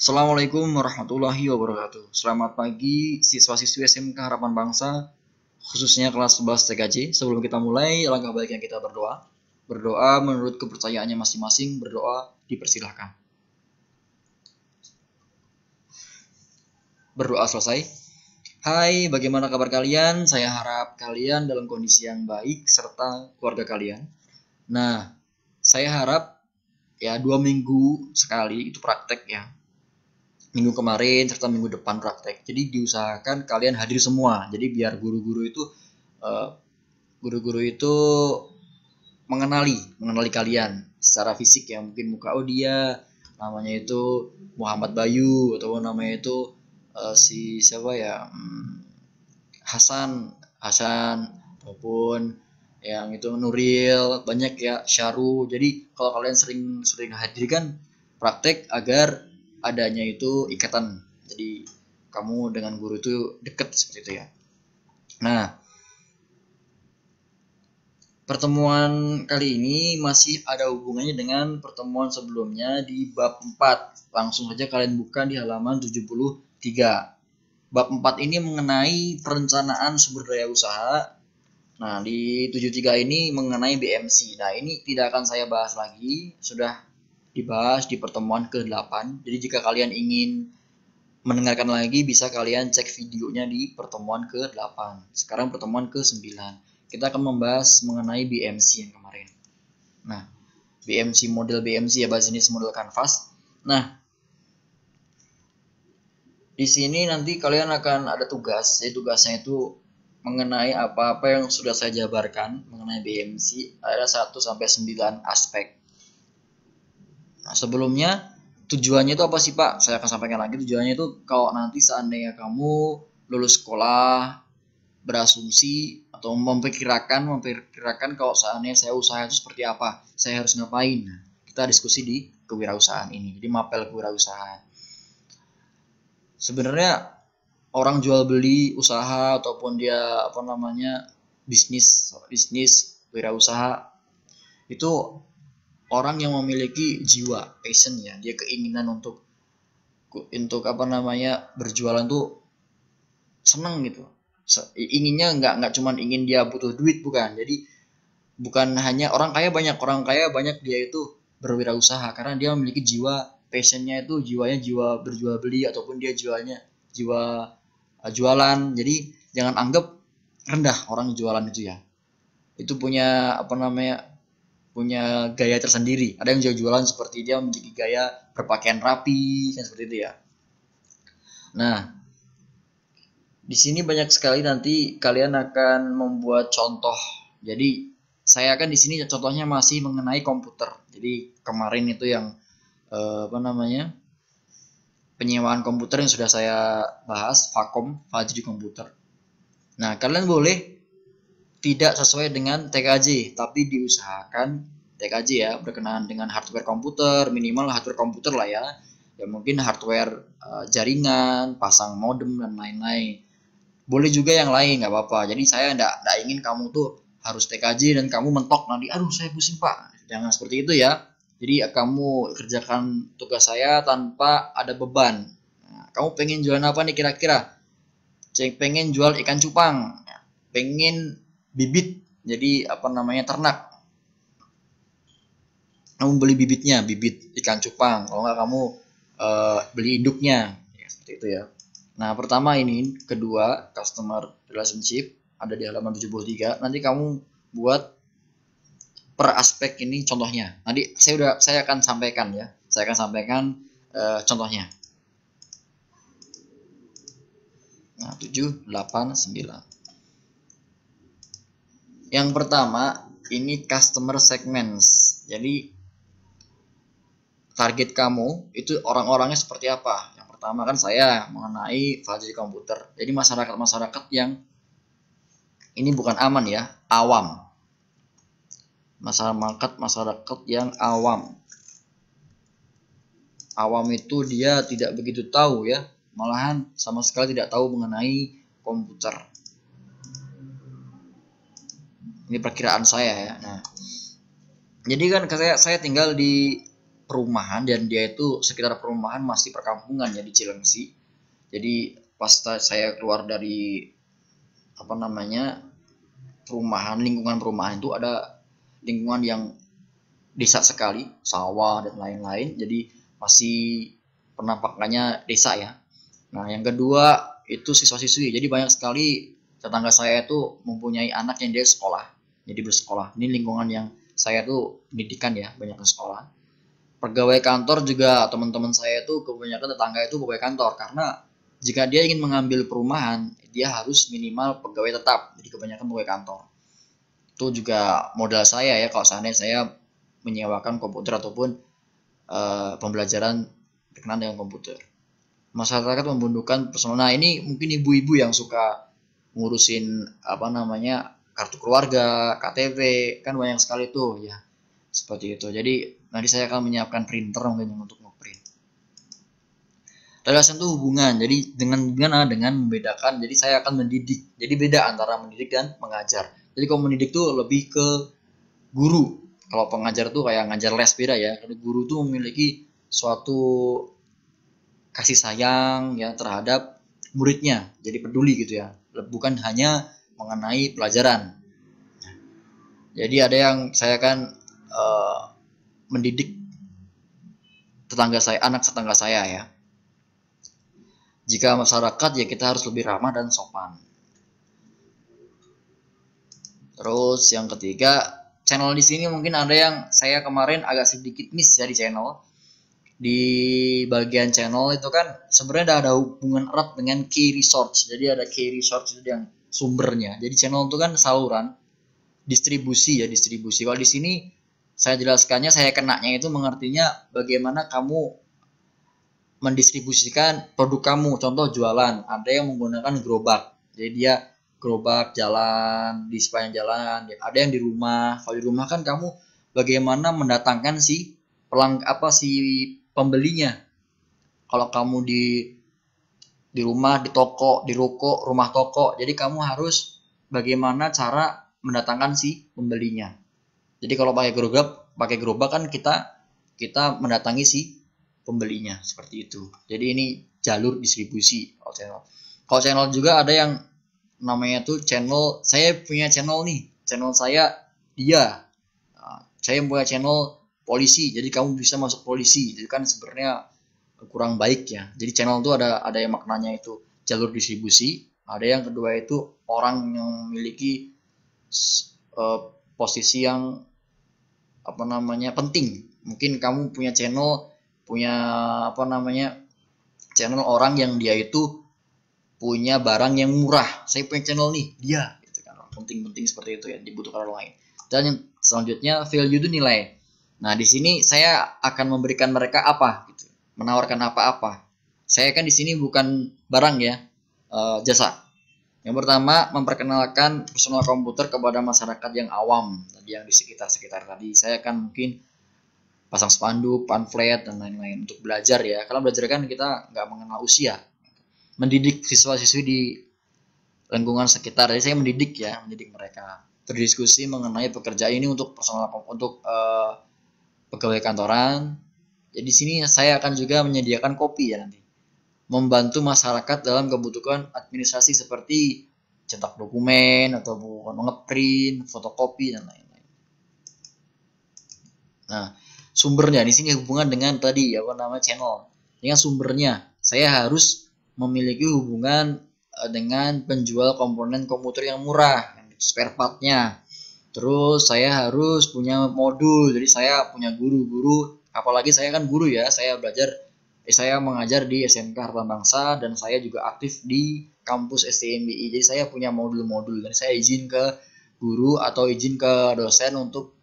Assalamualaikum warahmatullahi wabarakatuh. Selamat pagi siswa-siswi SMK Harapan Bangsa, khususnya kelas 11 TKJ. Sebelum kita mulai, alangkah baiknya kita berdoa. Berdoa menurut kepercayaannya masing-masing, berdoa dipersilahkan. Berdoa selesai. Hai, bagaimana kabar kalian? Saya harap kalian dalam kondisi yang baik serta keluarga kalian. Nah, saya harap ya 2 minggu sekali itu praktek ya. Minggu kemarin serta minggu depan praktek. Jadi diusahakan kalian hadir semua. Jadi biar eh, guru-guru itu mengenali kalian secara fisik ya. Mungkin muka dia namanya itu Muhammad Bayu atau namanya itu si siapa ya, Hasan Hasan ataupun yang itu Nuril, banyak ya, Syaru. Jadi kalau kalian sering hadir kan praktek agar adanya itu ikatan. Jadi kamu dengan guru itu deket seperti itu ya. Nah, pertemuan kali ini masih ada hubungannya dengan pertemuan sebelumnya di bab 4. Langsung saja kalian buka di halaman 73. Bab 4 ini mengenai perencanaan sumber daya usaha. Nah, di 73 ini mengenai BMC. Nah, ini tidak akan saya bahas lagi, sudah dibahas di pertemuan ke-8. Jadi jika kalian ingin mendengarkan lagi, bisa kalian cek videonya di pertemuan ke-8. Sekarang pertemuan ke-9. Kita akan membahas mengenai BMC yang kemarin. Nah, BMC model BMC ya, bahasa jenis model kanvas. Nah, di sini nanti kalian akan ada tugas. Jadi tugasnya itu mengenai apa-apa yang sudah saya jabarkan mengenai BMC, ada 1 sampai 9 aspek. Nah, sebelumnya tujuannya itu apa sih Pak? Saya akan sampaikan lagi. Tujuannya itu kalau nanti seandainya kamu lulus sekolah, berasumsi atau memperkirakan kalau seandainya saya usaha itu seperti apa, saya harus ngapain. Nah, kita diskusi di kewirausahaan ini. Jadi mapel kewirausahaan. Sebenarnya orang jual beli usaha ataupun dia bisnis wirausaha itu orang yang memiliki jiwa passion ya, dia keinginan untuk berjualan tuh seneng gitu. Inginnya nggak cuman ingin dia butuh duit, bukan. Jadi bukan hanya orang kaya banyak dia itu berwirausaha karena dia memiliki jiwa passionnya, itu jiwanya jiwa berjual beli ataupun dia jiwa jualan. Jadi jangan anggap rendah orang jualan itu ya. Itu punya gaya tersendiri. Ada yang jualan seperti dia memiliki gaya berpakaian rapi kan, seperti itu ya. Nah, di sini banyak sekali nanti kalian akan membuat contoh. Jadi saya akan di sini contohnya masih mengenai komputer. Jadi kemarin itu yang penyewaan komputer yang sudah saya bahas, Fajri komputer. Nah, kalian boleh tidak sesuai dengan TKJ, tapi diusahakan TKJ ya, berkenaan dengan hardware komputer, minimal hardware komputer lah ya. Ya mungkin hardware jaringan, pasang modem dan lain-lain. Boleh juga yang lain, nggak apa-apa. Jadi saya nggak ingin kamu tuh harus TKJ dan kamu mentok nanti, aduh saya pusing Pak. Jangan seperti itu ya. Jadi kamu kerjakan tugas saya tanpa ada beban. Nah, kamu pengen jualan apa nih kira-kira? Pengen jual ikan cupang, pengen bibit, jadi ternak. Kamu beli bibit ikan cupang. Kalau nggak kamu beli induknya, ya, seperti itu ya. Nah, pertama ini, kedua, customer relationship ada di halaman 73. Nanti kamu buat per aspek ini contohnya. Nanti saya akan sampaikan ya. Saya akan sampaikan contohnya. Nah, 7, 8, 9. Yang pertama, ini customer segments. Jadi target kamu itu orang-orangnya seperti apa? Yang pertama kan saya mengenai Fajri komputer. Jadi masyarakat yang ini bukan aman ya, awam. Masyarakat yang awam. Awam itu dia tidak begitu tahu ya, malahan sama sekali tidak tahu mengenai komputer. Ini perkiraan saya ya. Nah, jadi kan saya tinggal di perumahan, dan dia itu sekitar perumahan masih perkampungan ya di Cilengsi. Jadi pas saya keluar dari apa namanya perumahan, lingkungan perumahan itu ada lingkungan yang desa sekali, sawah dan lain-lain. Jadi masih penampakannya desa ya. Nah, yang kedua itu siswa-siswi. Jadi banyak sekali tetangga saya itu mempunyai anak yang dia sekolah. Jadi bersekolah. Ini lingkungan yang saya tuh pendidikan ya, banyak yang sekolah. Pegawai kantor juga, teman-teman saya itu kebanyakan tetangga itu pegawai kantor, karena jika dia ingin mengambil perumahan, dia harus minimal pegawai tetap. Jadi kebanyakan pegawai kantor. Itu juga modal saya ya, kalau seandainya saya menyewakan komputer ataupun pembelajaran berkenaan dengan komputer. Masyarakat membutuhkan personal. Nah, ini mungkin ibu-ibu yang suka ngurusin apa namanya kartu keluarga, KTP, kan banyak sekali tuh ya. Seperti itu. Jadi nanti saya akan menyiapkan printer mungkin untuk ngeprint. Relasi itu hubungan. Jadi dengan membedakan. Jadi saya akan mendidik. Jadi beda antara mendidik dan mengajar. Jadi kalau mendidik tuh lebih ke guru. Kalau pengajar tuh kayak ngajar les, beda ya. Karena guru tuh memiliki suatu kasih sayang ya terhadap muridnya. Jadi peduli gitu ya. Bukan hanya mengenai pelajaran. Jadi ada yang saya kan mendidik tetangga saya, anak tetangga saya ya. Jika masyarakat ya kita harus lebih ramah dan sopan. Terus yang ketiga, channel di sini mungkin ada yang saya kemarin agak sedikit miss ya di channel. Di bagian channel itu kan sebenarnya ada hubungan erat dengan key resource. Jadi ada key resource itu yang sumbernya. Jadi channel itu kan saluran distribusi ya, distribusi. Kalau di sini saya jelaskannya, saya kenanya itu mengertinya bagaimana kamu mendistribusikan produk kamu. Contoh jualan, ada yang menggunakan gerobak. Jadi dia gerobak jalan di sepanjang jalan. Ada yang di rumah. Kalau di rumah kan kamu bagaimana mendatangkan si pembelinya. Kalau kamu di rumah, di toko, di ruko, rumah toko, jadi kamu harus bagaimana cara mendatangkan si pembelinya. Jadi kalau pakai gerobak kan kita mendatangi si pembelinya seperti itu. Jadi ini jalur distribusi kalau channel. Kalau channel juga ada yang namanya tuh channel. Saya punya channel nih. Channel saya dia. Saya punya channel polisi. Jadi kamu bisa masuk polisi. Jadi kan sebenarnya kurang baik ya. Jadi channel itu ada yang maknanya itu jalur distribusi. Ada yang kedua itu orang yang memiliki posisi yang apa namanya penting. Mungkin kamu punya channel channel orang yang dia itu punya barang yang murah. Saya punya channel nih dia, gitu kan. Penting-penting seperti itu ya, dibutuhkan orang lain. Dan yang selanjutnya value itu nilai. Nah di sini saya akan memberikan mereka apa, gitu. Menawarkan apa-apa. Saya kan di sini bukan barang ya, jasa. Yang pertama, memperkenalkan personal komputer kepada masyarakat yang awam, tadi yang di sekitar tadi. Saya akan mungkin pasang spanduk, pamflet, dan lain-lain untuk belajar ya. Kalau belajar kan kita nggak mengenal usia. Mendidik siswa-siswi di lingkungan sekitar. Jadi saya mendidik mereka. Berdiskusi mengenai pekerjaan ini untuk pegawai kantoran. Jadi sini saya akan juga menyediakan kopi ya nanti. Membantu masyarakat dalam kebutuhan administrasi seperti cetak dokumen atau ngeprint, fotokopi dan lain-lain. Nah, sumbernya di sini hubungan dengan tadi channel. Dengan sumbernya, saya harus memiliki hubungan dengan penjual komponen komputer yang murah, spare partnya. Terus saya harus punya modul, jadi saya punya guru-guru. Apalagi saya kan guru ya, saya mengajar di SMK Harapan Bangsa dan saya juga aktif di kampus STMBI. Jadi saya punya modul-modul dan saya izin ke guru atau izin ke dosen untuk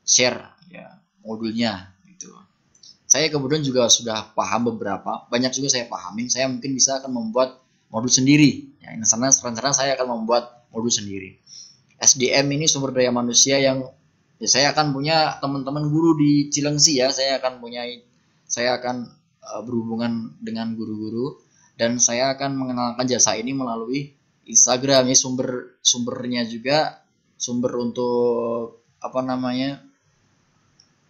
share ya modulnya gitu. Saya kemudian juga sudah paham beberapa, banyak juga saya pahamin. Saya mungkin bisa akan membuat modul sendiri. Ya, rencana saya akan membuat modul sendiri. SDM ini sumber daya manusia yang saya akan punya teman-teman guru di Cilengsi ya. Saya akan berhubungan dengan guru-guru dan saya akan mengenalkan jasa ini melalui Instagram. Ini sumbernya juga untuk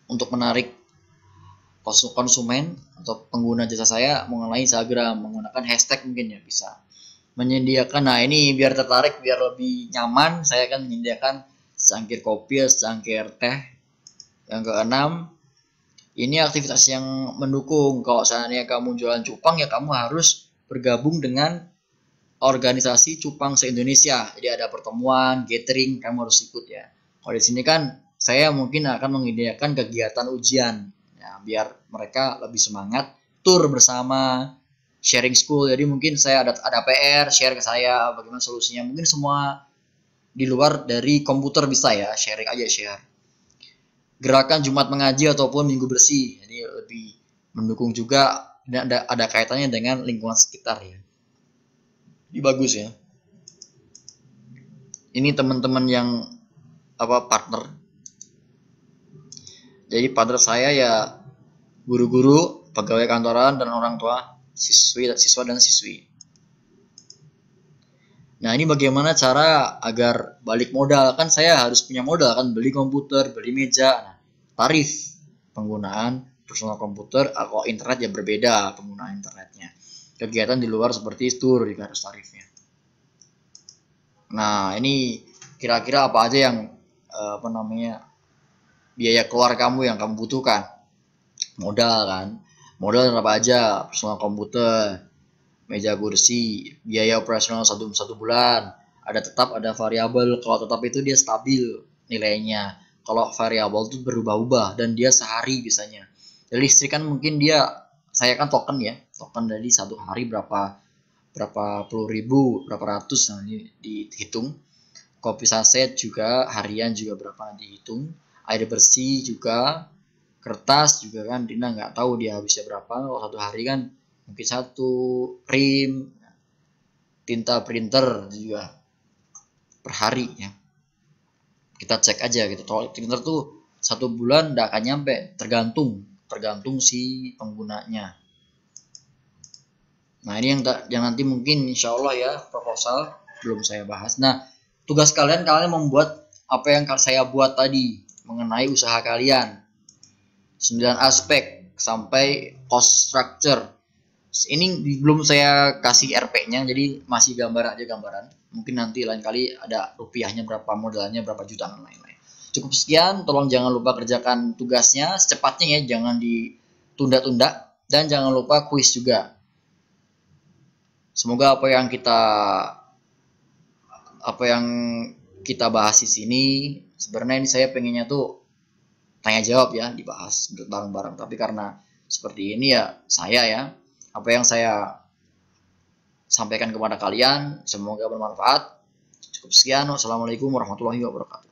untuk menarik konsumen atau pengguna jasa saya mengenai Instagram, menggunakan hashtag mungkin ya bisa. Menyediakan, nah ini biar tertarik, biar lebih nyaman, saya akan menyediakan secangkir kopi, secangkir teh. Yang keenam, ini aktivitas yang mendukung. Kalau seandainya kamu jualan cupang ya kamu harus bergabung dengan organisasi cupang se-Indonesia. Jadi ada pertemuan, gathering, kamu harus ikut ya. Kalau di sini kan saya mungkin akan menyediakan kegiatan ujian ya, biar mereka lebih semangat tur bersama, sharing school. Jadi mungkin saya ada PR, share ke saya bagaimana solusinya. Mungkin semua di luar dari komputer bisa ya, sharing aja share. Gerakan Jumat mengaji ataupun Minggu bersih, jadi lebih mendukung juga dan ada kaitannya dengan lingkungan sekitar ya. Ini bagus ya. Ini teman-teman yang partner. Jadi partner saya ya guru-guru, pegawai kantoran dan orang tua, siswa dan siswi. Nah ini bagaimana cara agar balik modal, kan saya harus punya modal kan, beli komputer, beli meja. Nah, tarif penggunaan personal komputer, kalau internet ya berbeda penggunaan internetnya. Kegiatan di luar seperti tour juga harus tarifnya. Nah ini kira-kira apa aja yang biaya keluar kamu yang kamu butuhkan. Modal kan, modal apa aja, personal komputer, meja kursi, biaya operasional satu bulan, ada tetap ada variabel. Kalau tetap itu dia stabil nilainya, kalau variabel itu berubah-ubah dan dia sehari biasanya. Jadi listrik kan mungkin saya kan token ya, token dari satu hari berapa puluh ribu, berapa ratus, nah ini dihitung. Kopi saset juga harian juga berapa dihitung, air bersih juga, kertas juga kan Dina nggak tahu dia habisnya berapa. Kalau satu hari kan mungkin satu prim, tinta printer juga per hari ya. Kita cek aja gitu. Kalau printer tuh satu bulan nggak akan nyampe, tergantung si penggunanya. Nah ini yang nanti mungkin insya Allah ya, proposal belum saya bahas. Nah tugas kalian membuat apa yang saya buat tadi mengenai usaha kalian, 9 aspek sampai cost structure. Ini belum saya kasih RP-nya, jadi masih gambaran. Mungkin nanti lain kali ada rupiahnya berapa, modalnya berapa juta dan lain-lain. Cukup sekian, tolong jangan lupa kerjakan tugasnya secepatnya ya, jangan ditunda-tunda, dan jangan lupa kuis juga. Semoga apa yang kita bahas di sini, sebenarnya ini saya pengennya tuh tanya jawab ya, dibahas bareng-bareng, tapi karena seperti ini ya apa yang saya sampaikan kepada kalian semoga bermanfaat. Cukup sekian, wassalamualaikum warahmatullahi wabarakatuh.